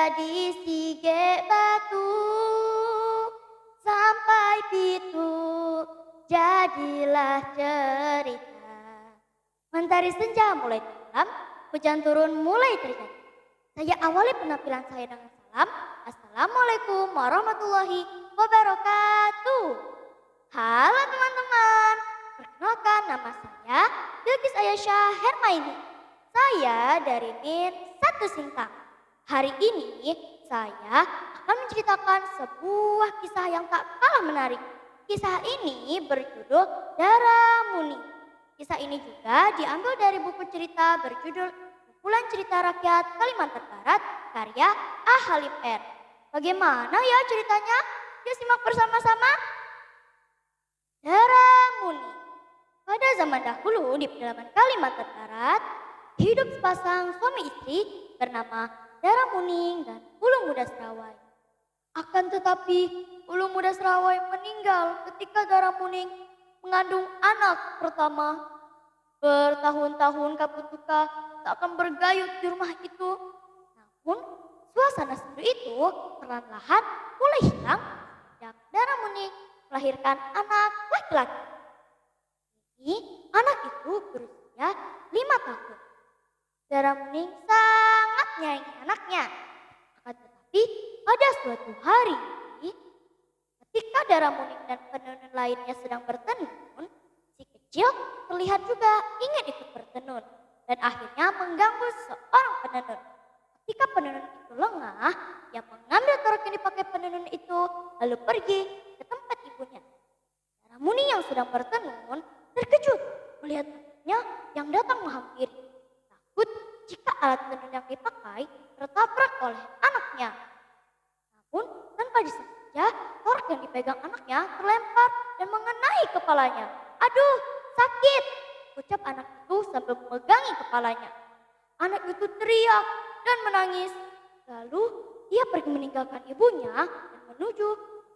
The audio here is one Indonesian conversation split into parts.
Jadi sige batu sampai pitu jadilah cerita. Mentari senja mulai tenggelam, hujan turun mulai terjadi. Saya awali penampilan saya dengan salam. Assalamualaikum warahmatullahi wabarakatuh. Halo teman-teman, perkenalkan nama saya Bilqis Ayasha Hermaini. Saya dari NIN 1 Sintang. Hari ini saya akan menceritakan sebuah kisah yang tak kalah menarik. Kisah ini berjudul Daramuni. Kisah ini juga diambil dari buku cerita berjudul Kumpulan Cerita Rakyat Kalimantan Barat karya A. Halim R. Bagaimana ya ceritanya? Yuk simak bersama-sama. Daramuni. Pada zaman dahulu di pedalaman Kalimantan Barat, hidup sepasang suami istri bernama Daramuni dan Ulu Muda Serawai. Akan tetapi Ulu Muda Serawai meninggal ketika Daramuni mengandung anak pertama. Bertahun-tahun Kaputuka tak akan bergayut di rumah itu. Namun suasana sendu itu perlahan-lahan mulai hilang sejak Daramuni melahirkan anak laki-laki. Ini anak itu berusia 5 tahun. Daramuni sangat menyayangi anaknya. Akan tetapi pada suatu hari ketika Daramuni dan penenun lainnya sedang bertenun, si kecil terlihat juga ingin ikut bertenun dan akhirnya mengganggu seorang penenun. Ketika penenun itu lengah, ia mengambil torak yang dipakai penenun itu lalu pergi ke tempat ibunya. Daramuni yang sedang bertenun terkejut melihat anaknya yang datang menghampiri. Takut jika alat tenun yang dipakai tertabrak oleh anaknya. Namun tanpa disengaja, torak yang dipegang anaknya terlempar dan mengenai kepalanya. Aduh, sakit! Ucap anak itu sambil memegangi kepalanya. Anak itu teriak dan menangis. Lalu ia pergi meninggalkan ibunya dan menuju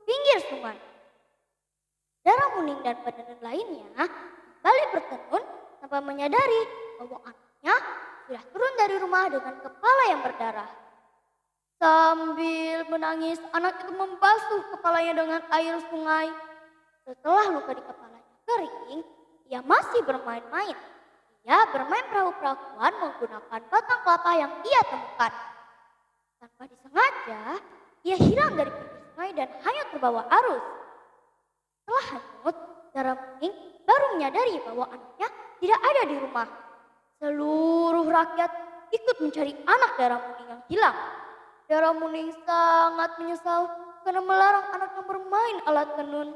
pinggir sungai. Daramuni dan penenun lainnya kembali bertenun tanpa menyadari bahwa anaknya sudah turun dari rumah dengan kepala yang berdarah. Sambil menangis, anak itu membasuh kepalanya dengan air sungai. Setelah luka di kepalanya kering, ia masih bermain-main. Ia bermain perahu-perahuan menggunakan batang kelapa yang ia temukan. Tanpa disengaja, ia hilang dari pinggir sungai dan hanyut terbawa arus. Setelah hanyut, Daramuni baru menyadari bahwa anaknya tidak ada di rumah. Seluruh rakyat ikut mencari anak Daramuni yang hilang. Daramuni sangat menyesal karena melarang anaknya bermain alat tenun.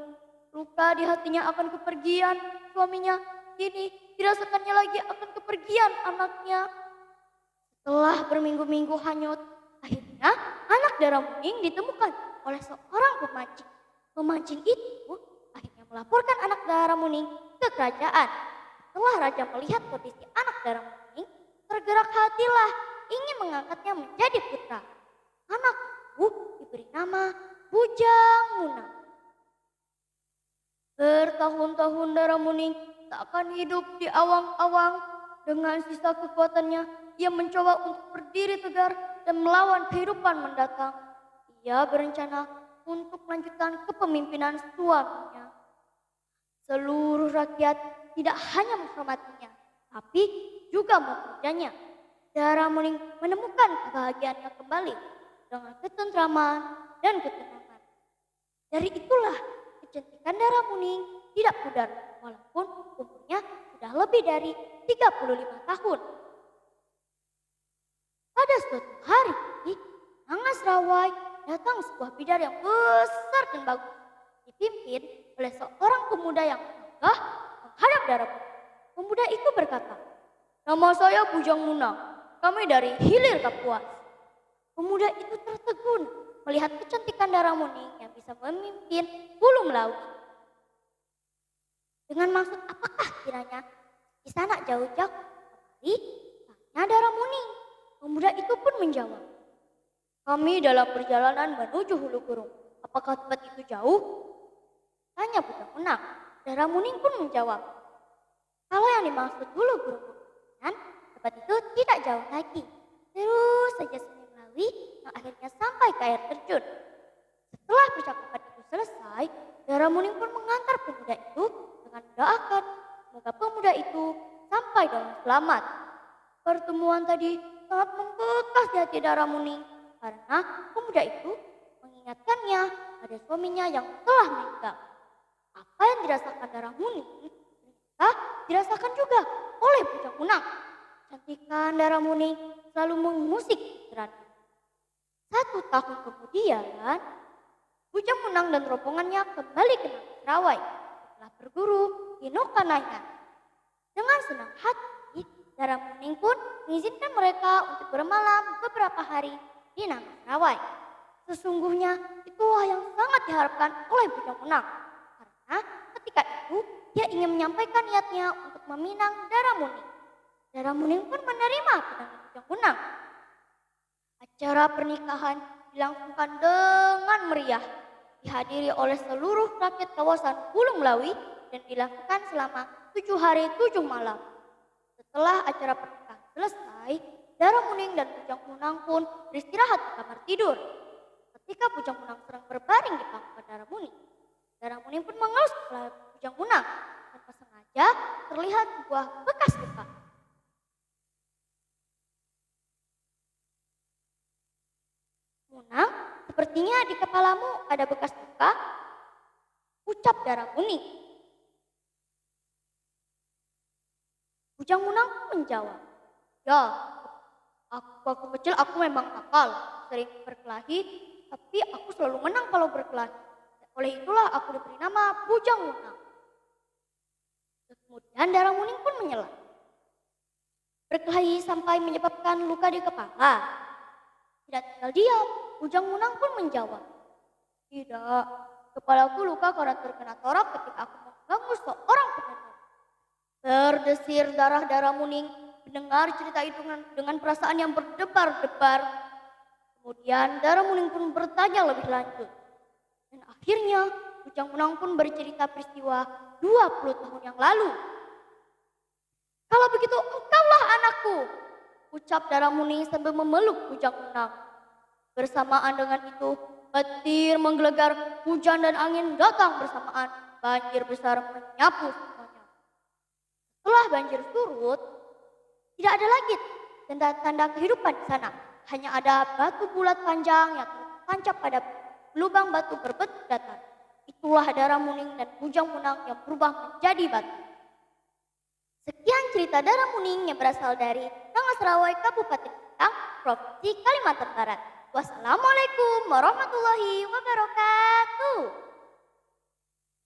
Luka di hatinya akan kepergian suaminya, kini dirasakannya lagi akan kepergian anaknya. Setelah berminggu-minggu hanyut, akhirnya anak Daramuni ditemukan oleh seorang pemancing. Pemancing itu akhirnya melaporkan anak Daramuni ke kerajaan. Setelah raja melihat kondisi anak Daramuni, tergerak hatilah ingin mengangkatnya menjadi putra. Anak itu diberi nama Bujang Munang. Bertahun-tahun Daramuni tak akan hidup di awang-awang. Dengan sisa kekuatannya, ia mencoba untuk berdiri tegar dan melawan kehidupan mendatang. Ia berencana untuk melanjutkan kepemimpinan suaminya. Seluruh rakyat tidak hanya menghormatinya, tapi juga memujanya. Daramuni menemukan kebahagiaannya kembali dengan ketentraman dan ketenangan. Dari itulah kecantikan Daramuni tidak pudar walaupun umurnya sudah lebih dari 35 tahun. Pada suatu hari, Nanga Serawai datang sebuah bidar yang besar dan bagus, dipimpin oleh seorang pemuda yang gagah menghadap Daramuni. Pemuda itu berkata, "Nama saya Bujang Munang, kami dari hilir Kapuas." Pemuda itu tertegun melihat kecantikan Daramuni yang bisa memimpin Hulu Melaut. Dengan maksud apakah kiranya di sana jauh-jauh kemari? Tanya Daramuni. Pemuda itu pun menjawab, "Kami dalam perjalanan menuju Hulu Kurung. Apakah tempat itu jauh?" Tanya Bujang Munang. Daramuni pun menjawab, "Kalau yang dimaksud Hulu Kurung, tempat itu tidak jauh lagi. Terus saja sungai melalui yang akhirnya sampai ke air terjun. Setelah percakapan itu selesai, Daramuning pun mengantar pemuda itu dengan mendoakan semoga pemuda itu sampai dengan selamat. Pertemuan tadi sangat membekas di hati Daramuning karena pemuda itu mengingatkannya pada suaminya yang telah meninggal. Apa yang dirasakan Daramuning ternyata dirasakan juga oleh Bujang Unang. Cantikan Daramuning selalu mengusik pikirannya. 1 tahun kemudian, Bujang Unang dan rombongannya kembali ke Serawai setelah berguru di Nokanayan. Dengan senang hati, Daramuning pun mengizinkan mereka untuk bermalam beberapa hari di Serawai. Sesungguhnya itulah yang sangat diharapkan oleh Bujang Unang. Karena ketika itu dia ingin menyampaikan niatnya untuk meminang Daramuning. Daramuning pun menerima pinangan Bujang Unang. Acara pernikahan dilangsungkan dengan meriah, dihadiri oleh seluruh rakyat kawasan Hulu Melawi dan dilakukan selama 7 hari 7 malam. Setelah acara pernikahan selesai, Daramuning dan Bujang Unang pun beristirahat di kamar tidur. Ketika Bujang Unang sedang berbaring di pangkuan Daramuning, Daramuning pun mengelus kepala Bujang Unang. Tanpa sengaja terlihat sebuah bekas luka. Unang, sepertinya di kepalamu ada bekas luka, ucap Daramuning. Bujang Unang menjawab, ya, waktu kecil aku memang nakal, sering berkelahi, tapi aku selalu menang kalau berkelahi. Oleh itulah aku diberi nama Bujang Unang. Kemudian Daramuning pun menyela. Berkelahi sampai menyebabkan luka di kepala. Tidak tinggal diam, Bujang Unang pun menjawab, tidak, kepalaku luka karena terkena torak ketika aku mengganggu seorang penenun. Berdesir darah Daramuning mendengar cerita itu dengan perasaan yang berdebar-debar. Kemudian Daramuning pun bertanya lebih lanjut. Dan akhirnya Bujang Unang pun bercerita peristiwa 20 tahun yang lalu. Kalau begitu engkaulah anakku, ucap Daramuning sambil memeluk Bujang Unang. Bersamaan dengan itu, petir menggelegar, hujan dan angin datang bersamaan. Banjir besar menyapu semuanya. Setelah banjir surut, tidak ada lagi tanda-tanda kehidupan di sana. Hanya ada batu bulat panjang yang tertancap pada lubang batu berbentuk datar. Itulah Daramuning dan Bujang Unang yang berubah menjadi batu. Sekian cerita Daramuning yang berasal dari Serawai, Kabupaten Batang, Provinsi Kalimantan Barat. Wassalamualaikum warahmatullahi wabarakatuh.